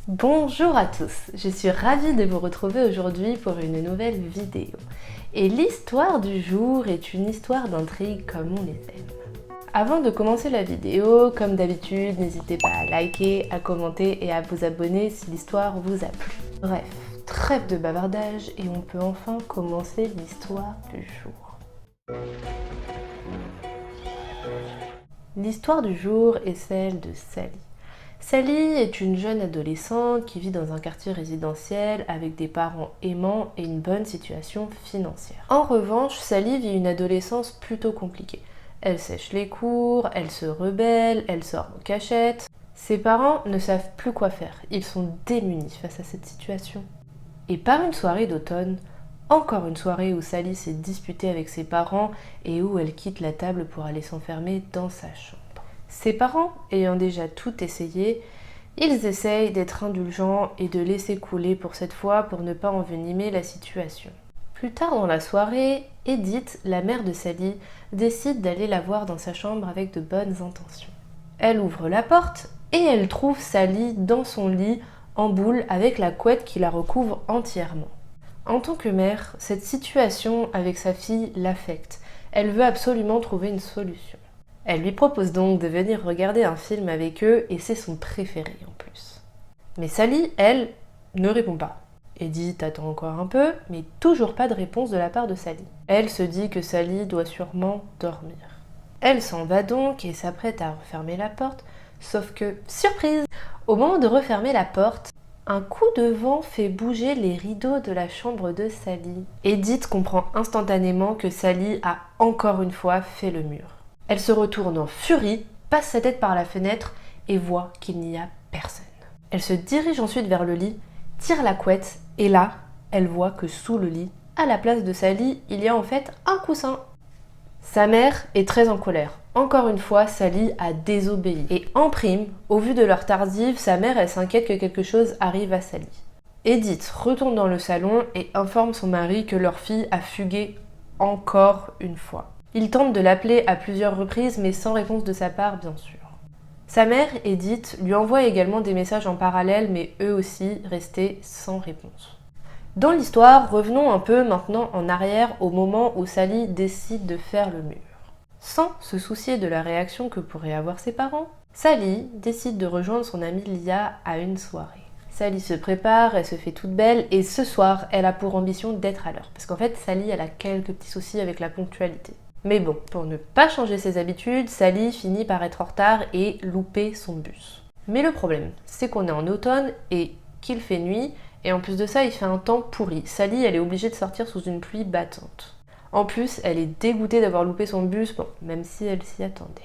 Bonjour à tous, je suis ravie de vous retrouver aujourd'hui pour une nouvelle vidéo. Et l'histoire du jour est une histoire d'intrigue comme on les aime. Avant de commencer la vidéo, comme d'habitude, n'hésitez pas à liker, à commenter et à vous abonner si l'histoire vous a plu. Bref, trêve de bavardage et on peut enfin commencer l'histoire du jour. L'histoire du jour est celle de Sally. Sally est une jeune adolescente qui vit dans un quartier résidentiel avec des parents aimants et une bonne situation financière. En revanche, Sally vit une adolescence plutôt compliquée. Elle sèche les cours, elle se rebelle, elle sort en cachette. Ses parents ne savent plus quoi faire, ils sont démunis face à cette situation. Et par une soirée d'automne, encore une soirée où Sally s'est disputée avec ses parents et où elle quitte la table pour aller s'enfermer dans sa chambre. Ses parents ayant déjà tout essayé, ils essayent d'être indulgents et de laisser couler pour cette fois pour ne pas envenimer la situation. Plus tard dans la soirée, Edith, la mère de Sally, décide d'aller la voir dans sa chambre avec de bonnes intentions. Elle ouvre la porte et elle trouve Sally dans son lit en boule avec la couette qui la recouvre entièrement. En tant que mère, cette situation avec sa fille l'affecte. Elle veut absolument trouver une solution. Elle lui propose donc de venir regarder un film avec eux et c'est son préféré en plus. Mais Sally, elle, ne répond pas. Edith attend encore un peu, mais toujours pas de réponse de la part de Sally. Elle se dit que Sally doit sûrement dormir. Elle s'en va donc et s'apprête à refermer la porte, sauf que, surprise, au moment de refermer la porte, un coup de vent fait bouger les rideaux de la chambre de Sally. Edith comprend instantanément que Sally a encore une fois fait le mur. Elle se retourne en furie, passe sa tête par la fenêtre et voit qu'il n'y a personne. Elle se dirige ensuite vers le lit, tire la couette et là, elle voit que sous le lit, à la place de Sally, il y a en fait un coussin. Sa mère est très en colère. Encore une fois, Sally a désobéi. Et en prime, au vu de leur tardive, sa mère, elle s'inquiète que quelque chose arrive à Sally. Edith retourne dans le salon et informe son mari que leur fille a fugué encore une fois. Il tente de l'appeler à plusieurs reprises, mais sans réponse de sa part, bien sûr. Sa mère, Edith, lui envoie également des messages en parallèle, mais eux aussi restaient sans réponse. Dans l'histoire, revenons un peu maintenant en arrière au moment où Sally décide de faire le mur. Sans se soucier de la réaction que pourraient avoir ses parents, Sally décide de rejoindre son amie Lia à une soirée. Sally se prépare, elle se fait toute belle et ce soir, elle a pour ambition d'être à l'heure. Parce qu'en fait, Sally, elle a quelques petits soucis avec la ponctualité. Mais bon, pour ne pas changer ses habitudes, Sally finit par être en retard et louper son bus. Mais le problème, c'est qu'on est en automne et qu'il fait nuit, et en plus de ça, il fait un temps pourri. Sally, elle est obligée de sortir sous une pluie battante. En plus, elle est dégoûtée d'avoir loupé son bus, bon, même si elle s'y attendait.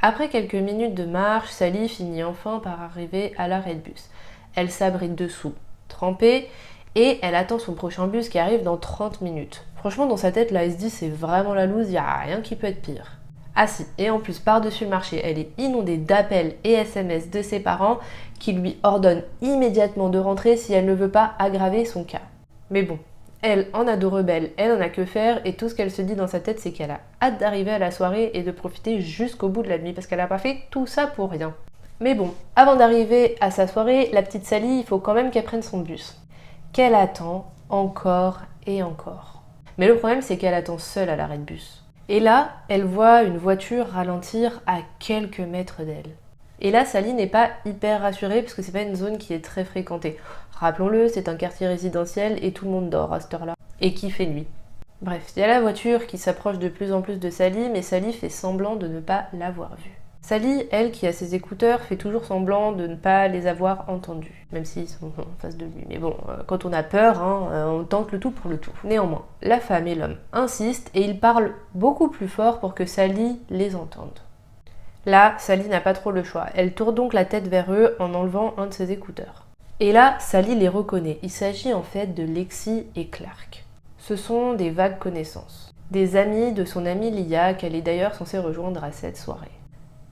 Après quelques minutes de marche, Sally finit enfin par arriver à l'arrêt de bus. Elle s'abrite dessous, trempée, et elle attend son prochain bus qui arrive dans 30 minutes. Franchement, dans sa tête, là, elle se dit c'est vraiment la loose, il n'y a rien qui peut être pire. Ah si, et en plus, par-dessus le marché, elle est inondée d'appels et SMS de ses parents qui lui ordonnent immédiatement de rentrer si elle ne veut pas aggraver son cas. Mais bon, elle, en ado rebelle, elle en a que faire et tout ce qu'elle se dit dans sa tête, c'est qu'elle a hâte d'arriver à la soirée et de profiter jusqu'au bout de la nuit parce qu'elle n'a pas fait tout ça pour rien. Mais bon, avant d'arriver à sa soirée, la petite Sally, il faut quand même qu'elle prenne son bus. Qu'elle attend encore et encore. Mais le problème, c'est qu'elle attend seule à l'arrêt de bus. Et là, elle voit une voiture ralentir à quelques mètres d'elle. Et là, Sally n'est pas hyper rassurée parce que c'est pas une zone qui est très fréquentée. Rappelons-le, c'est un quartier résidentiel et tout le monde dort à cette heure-là. Et qui fait nuit. Bref, il y a la voiture qui s'approche de plus en plus de Sally, mais Sally fait semblant de ne pas l'avoir vue. Sally, elle, qui a ses écouteurs, fait toujours semblant de ne pas les avoir entendus, même s'ils sont en face de lui. Mais bon, quand on a peur, on tente le tout pour le tout. Néanmoins, la femme et l'homme insistent et ils parlent beaucoup plus fort pour que Sally les entende. Là, Sally n'a pas trop le choix. Elle tourne donc la tête vers eux en enlevant un de ses écouteurs. Et là, Sally les reconnaît. Il s'agit en fait de Lexi et Clark. Ce sont des vagues connaissances. Des amis de son amie Lia, qu'elle est d'ailleurs censée rejoindre à cette soirée.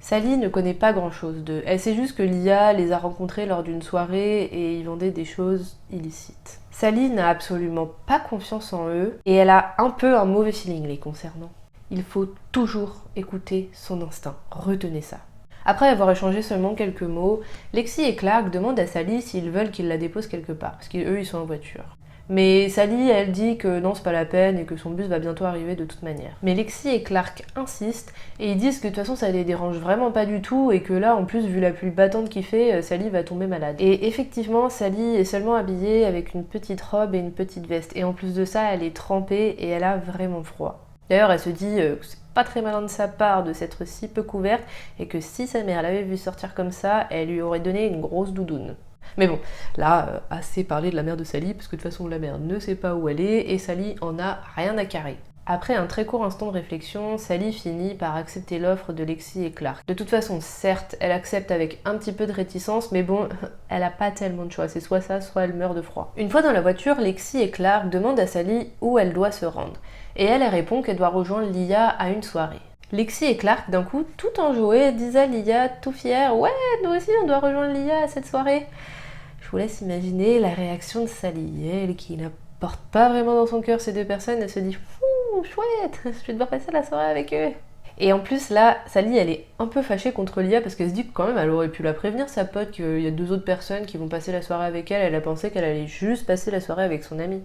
Sally ne connaît pas grand-chose d'eux. Elle sait juste que Lia les a rencontrés lors d'une soirée et ils vendaient des choses illicites. Sally n'a absolument pas confiance en eux et elle a un peu un mauvais feeling les concernant. Il faut toujours écouter son instinct. Retenez ça. Après avoir échangé seulement quelques mots, Lexi et Clark demandent à Sally s'ils veulent qu'ils la déposent quelque part, parce qu'eux ils sont en voiture. Mais Sally, elle dit que non, c'est pas la peine et que son bus va bientôt arriver de toute manière. Mais Lexi et Clark insistent et ils disent que de toute façon ça les dérange vraiment pas du tout et que là, en plus, vu la pluie battante qu'il fait, Sally va tomber malade. Et effectivement, Sally est seulement habillée avec une petite robe et une petite veste. Et en plus de ça, elle est trempée et elle a vraiment froid. D'ailleurs, elle se dit que c'est pas très malin de sa part de s'être si peu couverte et que si sa mère l'avait vue sortir comme ça, elle lui aurait donné une grosse doudoune. Mais bon, là, assez parlé de la mère de Sally, parce que de toute façon la mère ne sait pas où elle est, et Sally en a rien à carrer. Après un très court instant de réflexion, Sally finit par accepter l'offre de Lexi et Clark. De toute façon, certes, elle accepte avec un petit peu de réticence, mais bon, elle a pas tellement de choix, c'est soit ça, soit elle meurt de froid. Une fois dans la voiture, Lexi et Clark demandent à Sally où elle doit se rendre, et elle répond qu'elle doit rejoindre Lia à une soirée. Lexi et Clark, d'un coup, tout enjoués, disent à Lia, tout fière, ouais, nous aussi on doit rejoindre Lia à cette soirée. Je vous laisse imaginer la réaction de Sally, elle qui ne porte pas vraiment dans son cœur ces deux personnes, elle se dit fou, chouette, je vais devoir passer la soirée avec eux. Et en plus là, Sally elle est un peu fâchée contre Lia parce qu'elle se dit que quand même elle aurait pu la prévenir sa pote qu'il y a deux autres personnes qui vont passer la soirée avec elle, elle a pensé qu'elle allait juste passer la soirée avec son amie.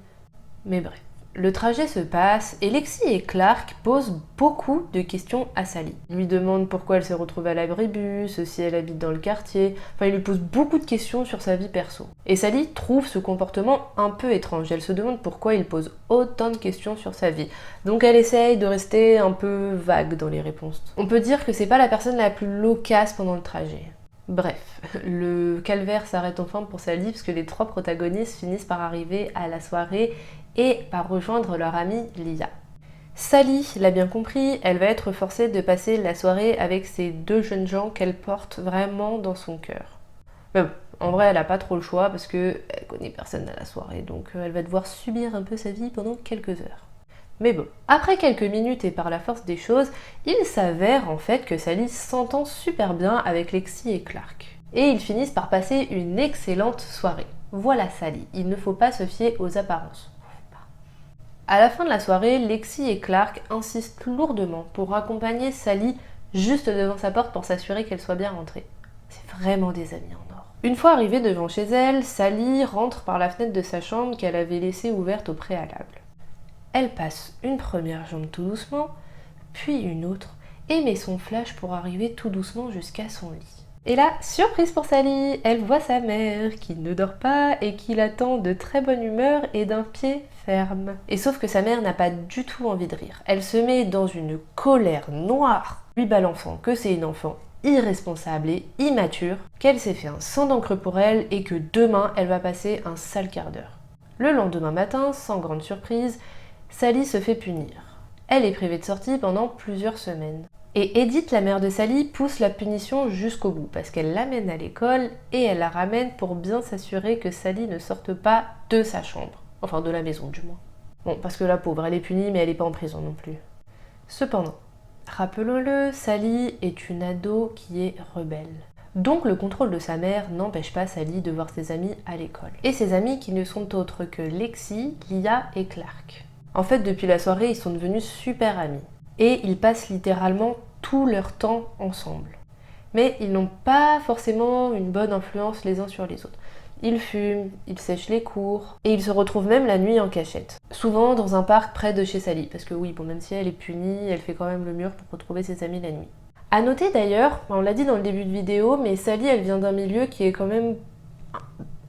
Mais bref. Le trajet se passe et Lexi et Clark posent beaucoup de questions à Sally. Ils lui demandent pourquoi elle s'est retrouvée à l'abribus, si elle habite dans le quartier, enfin ils lui posent beaucoup de questions sur sa vie perso. Et Sally trouve ce comportement un peu étrange, elle se demande pourquoi il pose autant de questions sur sa vie. Donc elle essaye de rester un peu vague dans les réponses. On peut dire que c'est pas la personne la plus loquace pendant le trajet. Bref, le calvaire s'arrête enfin pour Sally parce que les trois protagonistes finissent par arriver à la soirée et par rejoindre leur amie Lia. Sally l'a bien compris, elle va être forcée de passer la soirée avec ces deux jeunes gens qu'elle porte vraiment dans son cœur. Mais bon, en vrai elle a pas trop le choix parce qu'elle connaît personne à la soirée, donc elle va devoir subir un peu sa vie pendant quelques heures. Mais bon, après quelques minutes et par la force des choses, il s'avère en fait que Sally s'entend super bien avec Lexi et Clark. Et ils finissent par passer une excellente soirée. Voilà Sally, il ne faut pas se fier aux apparences. À la fin de la soirée, Lexi et Clark insistent lourdement pour accompagner Sally juste devant sa porte pour s'assurer qu'elle soit bien rentrée. C'est vraiment des amis en or. Une fois arrivée devant chez elle, Sally rentre par la fenêtre de sa chambre qu'elle avait laissée ouverte au préalable. Elle passe une première jambe tout doucement, puis une autre, et met son flash pour arriver tout doucement jusqu'à son lit. Et là, surprise pour Sally, elle voit sa mère qui ne dort pas et qui l'attend de très bonne humeur et d'un pied ferme. Et sauf que sa mère n'a pas du tout envie de rire. Elle se met dans une colère noire, lui balançant que c'est une enfant irresponsable et immature, qu'elle s'est fait un sang d'encre pour elle et que demain elle va passer un sale quart d'heure. Le lendemain matin, sans grande surprise, Sally se fait punir. Elle est privée de sortie pendant plusieurs semaines. Et Edith, la mère de Sally, pousse la punition jusqu'au bout parce qu'elle l'amène à l'école et elle la ramène pour bien s'assurer que Sally ne sorte pas de sa chambre. Enfin, de la maison du moins. Bon, parce que la pauvre, elle est punie mais elle n'est pas en prison non plus. Cependant, rappelons-le, Sally est une ado qui est rebelle. Donc le contrôle de sa mère n'empêche pas Sally de voir ses amis à l'école. Et ses amis qui ne sont autres que Lexi, Lia et Clark. En fait, depuis la soirée, ils sont devenus super amis. Et ils passent littéralement tout leur temps ensemble. Mais ils n'ont pas forcément une bonne influence les uns sur les autres. Ils fument, ils sèchent les cours, et ils se retrouvent même la nuit en cachette. Souvent dans un parc près de chez Sally, parce que oui, bon, même si elle est punie, elle fait quand même le mur pour retrouver ses amis la nuit. À noter d'ailleurs, on l'a dit dans le début de vidéo, mais Sally elle vient d'un milieu qui est quand même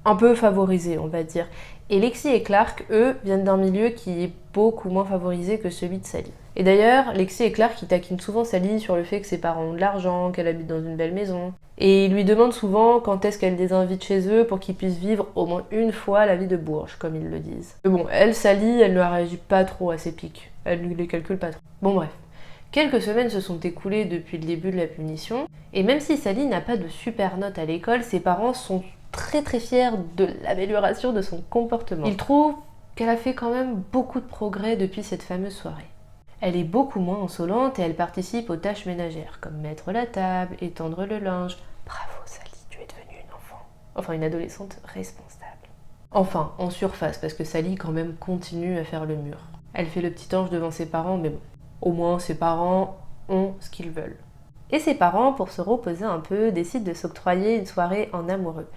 un peu favorisé, on va dire. Et Lexi et Clark, eux, viennent d'un milieu qui est beaucoup moins favorisé que celui de Sally. Et d'ailleurs, Lexi et Clark ils taquinent souvent Sally sur le fait que ses parents ont de l'argent, qu'elle habite dans une belle maison. Et ils lui demandent souvent quand est-ce qu'elle les invite chez eux pour qu'ils puissent vivre au moins une fois la vie de bourge, comme ils le disent. Mais bon, elle, Sally, elle ne réagit pas trop à ces pics. Elle ne les calcule pas trop. Bon bref. Quelques semaines se sont écoulées depuis le début de la punition, et même si Sally n'a pas de super notes à l'école, ses parents sont très fiers de l'amélioration de son comportement. Ils trouvent qu'elle a fait quand même beaucoup de progrès depuis cette fameuse soirée. Elle est beaucoup moins insolente et elle participe aux tâches ménagères, comme mettre la table, étendre le linge. Bravo Sally, tu es devenue une enfant. Enfin, une adolescente responsable. Enfin, en surface, parce que Sally quand même continue à faire le mur. Elle fait le petit ange devant ses parents, mais bon, au moins ses parents ont ce qu'ils veulent. Et ses parents, pour se reposer un peu, décident de s'octroyer une soirée en amoureux.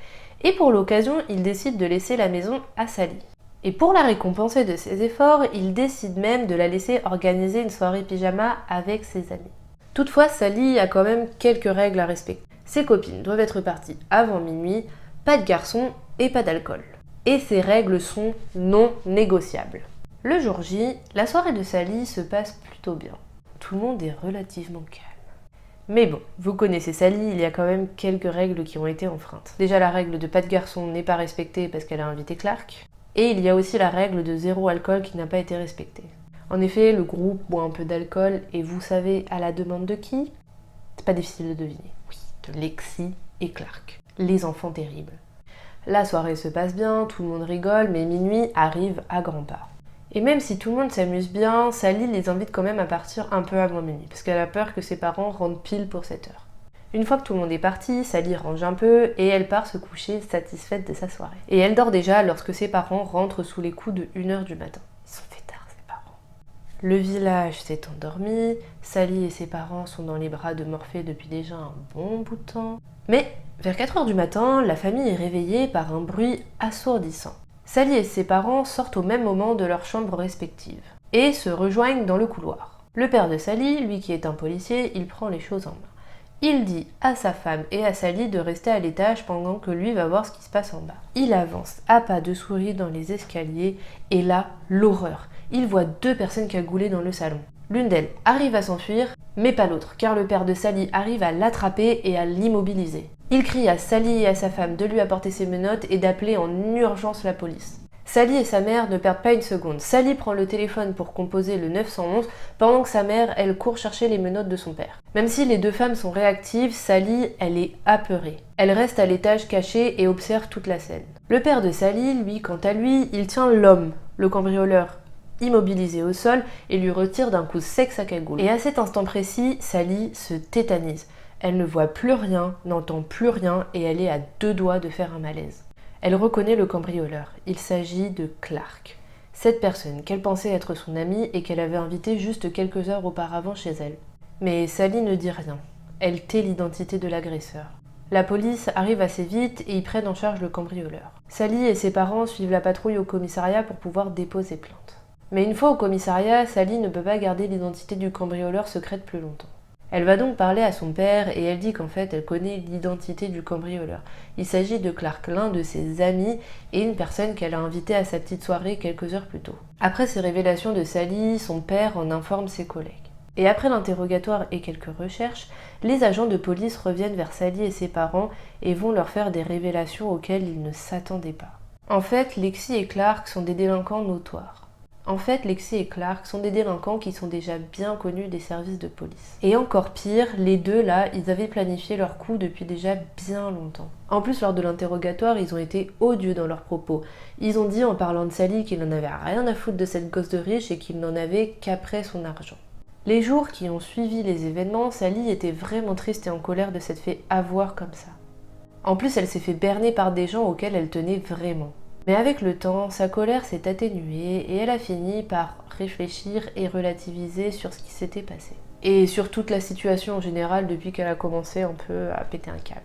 Et pour l'occasion, ils décident de laisser la maison à Sally. Et pour la récompenser de ses efforts, ils décident même de la laisser organiser une soirée pyjama avec ses amis. Toutefois, Sally a quand même quelques règles à respecter. Ses copines doivent être parties avant minuit, pas de garçons et pas d'alcool. Et ces règles sont non négociables. Le jour J, la soirée de Sally se passe plutôt bien. Tout le monde est relativement calme. Mais bon, vous connaissez Sally, il y a quand même quelques règles qui ont été enfreintes. Déjà, la règle de pas de garçon n'est pas respectée parce qu'elle a invité Clark. Et il y a aussi la règle de zéro alcool qui n'a pas été respectée. En effet, le groupe boit un peu d'alcool et vous savez à la demande de qui? C'est pas difficile de deviner. Oui, de Lexi et Clark. Les enfants terribles. La soirée se passe bien, tout le monde rigole, mais minuit arrive à grands pas. Et même si tout le monde s'amuse bien, Sally les invite quand même à partir un peu avant minuit, parce qu'elle a peur que ses parents rentrent pile pour cette heure. Une fois que tout le monde est parti, Sally range un peu et elle part se coucher satisfaite de sa soirée. Et elle dort déjà lorsque ses parents rentrent sous les coups de 1h du matin. Ils sont fait tard, ses parents. Le village s'est endormi, Sally et ses parents sont dans les bras de Morphée depuis déjà un bon bout de temps. Mais vers 4h du matin, la famille est réveillée par un bruit assourdissant. Sally et ses parents sortent au même moment de leurs chambres respectives et se rejoignent dans le couloir. Le père de Sally, lui qui est un policier, il prend les choses en main. Il dit à sa femme et à Sally de rester à l'étage pendant que lui va voir ce qui se passe en bas. Il avance à pas de souris dans les escaliers et là, l'horreur. Il voit 2 personnes cagoulées dans le salon. L'une d'elles arrive à s'enfuir, mais pas l'autre, car le père de Sally arrive à l'attraper et à l'immobiliser. Il crie à Sally et à sa femme de lui apporter ses menottes et d'appeler en urgence la police. Sally et sa mère ne perdent pas une seconde. Sally prend le téléphone pour composer le 911, pendant que sa mère, elle court chercher les menottes de son père. Même si les 2 femmes sont réactives, Sally, elle est apeurée. Elle reste à l'étage cachée et observe toute la scène. Le père de Sally, lui, quant à lui, il tient l'homme, le cambrioleur, immobilisé au sol et lui retire d'un coup sec sa cagoule. Et à cet instant précis, Sally se tétanise. Elle ne voit plus rien, n'entend plus rien et elle est à 2 doigts de faire un malaise. Elle reconnaît le cambrioleur. Il s'agit de Clark. Cette personne qu'elle pensait être son amie et qu'elle avait invitée juste quelques heures auparavant chez elle. Mais Sally ne dit rien. Elle tait l'identité de l'agresseur. La police arrive assez vite et ils prennent en charge le cambrioleur. Sally et ses parents suivent la patrouille au commissariat pour pouvoir déposer plainte. Mais une fois au commissariat, Sally ne peut pas garder l'identité du cambrioleur secrète plus longtemps. Elle va donc parler à son père et elle dit qu'en fait elle connaît l'identité du cambrioleur. Il s'agit de Clark, l'un de ses amis et une personne qu'elle a invitée à sa petite soirée quelques heures plus tôt. Après ces révélations de Sally, son père en informe ses collègues. Et après l'interrogatoire et quelques recherches, les agents de police reviennent vers Sally et ses parents et vont leur faire des révélations auxquelles ils ne s'attendaient pas. En fait, Lexi et Clark sont des délinquants notoires. Lexi et Clark sont des délinquants qui sont déjà bien connus des services de police. Et encore pire, les 2 là, ils avaient planifié leur coup depuis déjà bien longtemps. En plus, lors de l'interrogatoire, ils ont été odieux dans leurs propos. Ils ont dit en parlant de Sally qu'il n'en avait rien à foutre de cette gosse de riche et qu'il n'en avait qu'après son argent. Les jours qui ont suivi les événements, Sally était vraiment triste et en colère de s'être fait avoir comme ça. En plus, elle s'est fait berner par des gens auxquels elle tenait vraiment. Mais avec le temps, sa colère s'est atténuée et elle a fini par réfléchir et relativiser sur ce qui s'était passé. Et sur toute la situation en général depuis qu'elle a commencé un peu à péter un câble.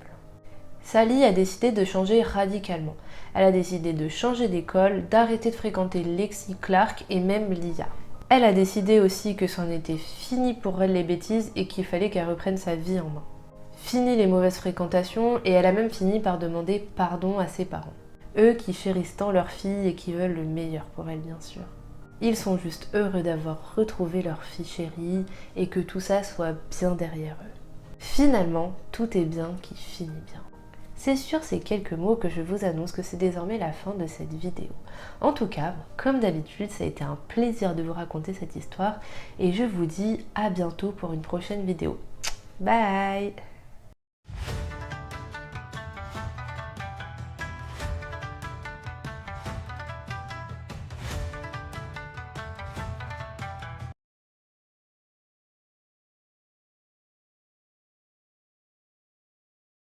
Sally a décidé de changer radicalement. Elle a décidé de changer d'école, d'arrêter de fréquenter Lexi, Clark et même Lia. Elle a décidé aussi que c'en était fini pour elle les bêtises et qu'il fallait qu'elle reprenne sa vie en main. Fini les mauvaises fréquentations et elle a même fini par demander pardon à ses parents. Eux qui chérissent tant leur fille et qui veulent le meilleur pour elle bien sûr. Ils sont juste heureux d'avoir retrouvé leur fille chérie et que tout ça soit bien derrière eux. Finalement, tout est bien qui finit bien. C'est sur ces quelques mots que je vous annonce que c'est désormais la fin de cette vidéo. En tout cas, comme d'habitude, ça a été un plaisir de vous raconter cette histoire et je vous dis à bientôt pour une prochaine vidéo. Bye!